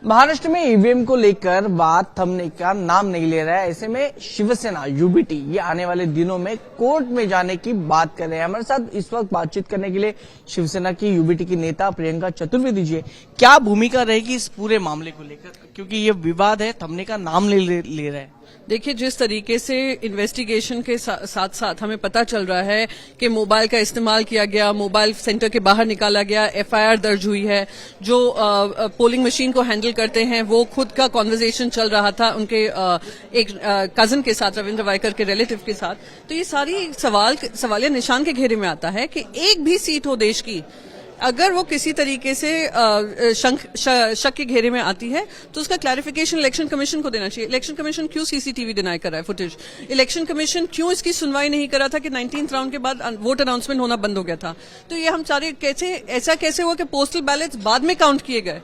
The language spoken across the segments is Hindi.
महाराष्ट्र में ईवीएम को लेकर बात थमने का नाम नहीं ले रहा है। ऐसे में शिवसेना यूबीटी ये आने वाले दिनों में कोर्ट में जाने की बात कर रहे हैं। हमारे साथ इस वक्त बातचीत करने के लिए शिवसेना की यूबीटी की नेता प्रियंका चतुर्वेदी जी। क्या भूमिका रहेगी इस पूरे मामले को लेकर, क्योंकि ये विवाद है, थमने का नाम नहीं ले रहा है। देखिए, जिस तरीके से इन्वेस्टिगेशन के साथ साथ हमें पता चल रहा है कि मोबाइल का इस्तेमाल किया गया, मोबाइल सेंटर के बाहर निकाला गया, एफआईआर दर्ज हुई है, जो पोलिंग मशीन को हैंडल करते हैं वो खुद का कॉन्वर्सेशन चल रहा था उनके एक कजन के साथ, रविंद्र वायकर के रिलेटिव के साथ। तो ये सारी सवालिया निशान के घेरे में आता है कि एक भी सीट हो देश की, अगर वो किसी तरीके से शक के घेरे में आती है तो उसका क्लैरिफिकेशन इलेक्शन कमीशन को देना चाहिए। इलेक्शन कमीशन क्यों सीसीटीवी डिनाई कर रहा है फुटेज? इलेक्शन कमीशन क्यों इसकी सुनवाई नहीं कर रहा था कि 19th राउंड के बाद वोट अनाउंसमेंट होना बंद हो गया था? तो ये हम सारे ऐसा कैसे हुआ कि पोस्टल बैलेट्स बाद में काउंट किए गए?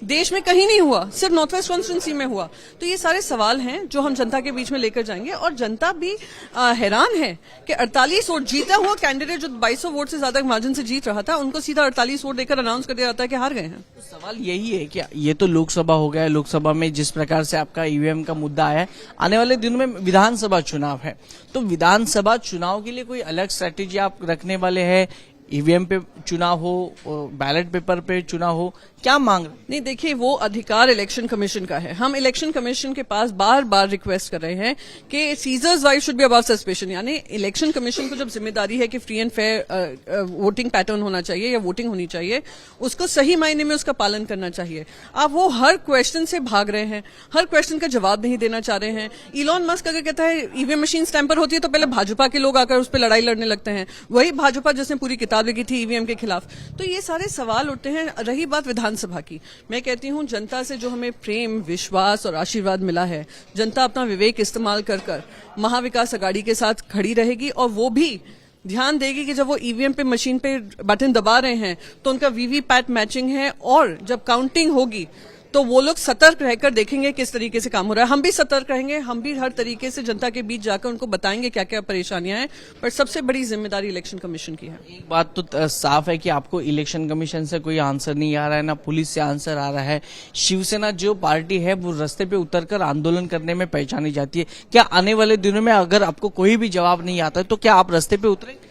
देश में कहीं नहीं हुआ, सिर्फ नॉर्थ वेस्ट कॉन्स्टिट्यूंसी में हुआ। तो ये सारे सवाल हैं जो हम जनता के बीच में लेकर जाएंगे, और जनता भी हैरान है कि 48 वोट जीता हुआ कैंडिडेट जो 2200 वोट से ज्यादा मार्जिन से जीत रहा था, उनको सीधा 48 वोट देकर अनाउंस कर दिया जाता है कि हार गए हैं। तो सवाल यही है क्या? ये तो लोकसभा हो गया, लोकसभा में जिस प्रकार से आपका ईवीएम का मुद्दा आया है, आने वाले दिनों में विधानसभा चुनाव है, तो विधानसभा चुनाव के लिए कोई अलग स्ट्रैटेजी आप रखने वाले हैं? ईवीएम पे चुनाव हो, बैलेट पेपर पे चुनाव हो, क्या मांग? नहीं, देखिए, वो अधिकार इलेक्शन कमीशन का है। हम इलेक्शन कमीशन के पास बार बार रिक्वेस्ट कर रहे हैं कि seizures wife should be above suspension, यानी इलेक्शन कमीशन को जब जिम्मेदारी है कि free and fair voting pattern होना चाहिए या वोटिंग होनी चाहिए, उसको सही मायने में उसका पालन करना चाहिए। अब वो हर क्वेश्चन से भाग रहे हैं, हर क्वेश्चन का जवाब नहीं देना चाह रहे हैं। इलॉन मस्क अगर कहता है ईवीएम मशीन टैंपर होती है तो पहले भाजपा के लोग आकर उस पर लड़ाई लड़ने लगते हैं, वही भाजपा जिसने पूरी किताब लिखी थी ईवीएम के खिलाफ। तो ये सारे सवाल उठते हैं। रही बात विधानसभा की, मैं कहती हूं जनता से जो हमें प्रेम, विश्वास और आशीर्वाद मिला है, जनता अपना विवेक इस्तेमाल कर महाविकास अघाड़ी के साथ खड़ी रहेगी, और वो भी ध्यान देगी कि जब वो ईवीएम पे मशीन पे बटन दबा रहे हैं तो उनका वीवीपैट मैचिंग है, और जब काउंटिंग होगी तो वो लोग सतर्क रहकर देखेंगे किस तरीके से काम हो रहा है। हम भी सतर्क रहेंगे, हम भी हर तरीके से जनता के बीच जाकर उनको बताएंगे क्या क्या परेशानियां हैं, पर सबसे बड़ी जिम्मेदारी इलेक्शन कमीशन की है। एक बात तो साफ है कि आपको इलेक्शन कमीशन से कोई आंसर नहीं आ रहा है, ना पुलिस से आंसर आ रहा है। शिवसेना जो पार्टी है वो रास्ते पे उतरकर आंदोलन करने में पहचानी जाती है। क्या आने वाले दिनों में अगर आपको कोई भी जवाब नहीं आता है तो क्या आप रास्ते पे उतरेंगे?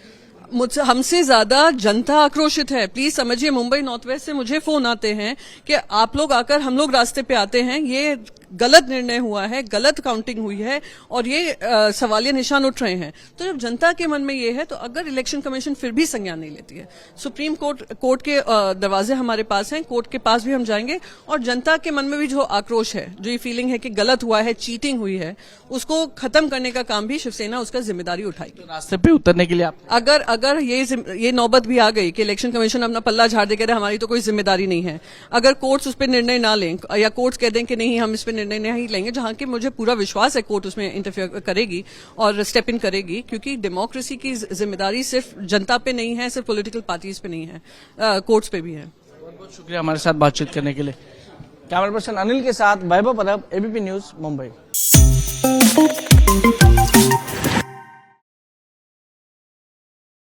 मुझसे हमसे ज्यादा जनता आक्रोशित है। प्लीज समझिए, मुंबई नॉर्थ वेस्ट से मुझे फोन आते हैं कि आप लोग आकर हम लोग रास्ते पे आते हैं, ये गलत निर्णय हुआ है, गलत काउंटिंग हुई है, और ये सवालिया निशान उठ रहे हैं। तो जब जनता के मन में ये है, तो अगर इलेक्शन कमीशन फिर भी संज्ञान नहीं लेती है, सुप्रीम कोर्ट के दरवाजे हमारे पास हैं, कोर्ट के पास भी हम जाएंगे, और जनता के मन में भी जो आक्रोश है, जो ये फीलिंग है कि गलत हुआ है, चीटिंग हुई है, उसको खत्म करने का काम भी शिवसेना उसका जिम्मेदारी उठाएगी। तो रास्ते पे उतरने के लिए आप अगर ये नौबत भी आ गई कि इलेक्शन कमीशन अपना पल्ला झाड़ दे, कह रहे हमारी तो कोई जिम्मेदारी नहीं है, अगर कोर्ट्स उस पर निर्णय ना लें, या कोर्ट्स कह दें कि नहीं हम इस पर निर्णय नहीं लेंगे, जहां कि मुझे पूरा विश्वास है कोर्ट उसमें इंटरफेयर करेगी और स्टेप इन करेगी, क्योंकि डेमोक्रेसी की जिम्मेदारी सिर्फ जनता पे नहीं है, सिर्फ पॉलिटिकल पार्टीज पे नहीं है, कोर्ट्स पे भी है। बहुत बहुत शुक्रिया हमारे साथ बातचीत करने के लिए। कैमरा पर्सन अनिल के साथ वैभव परब, एबीपी न्यूज, मुंबई।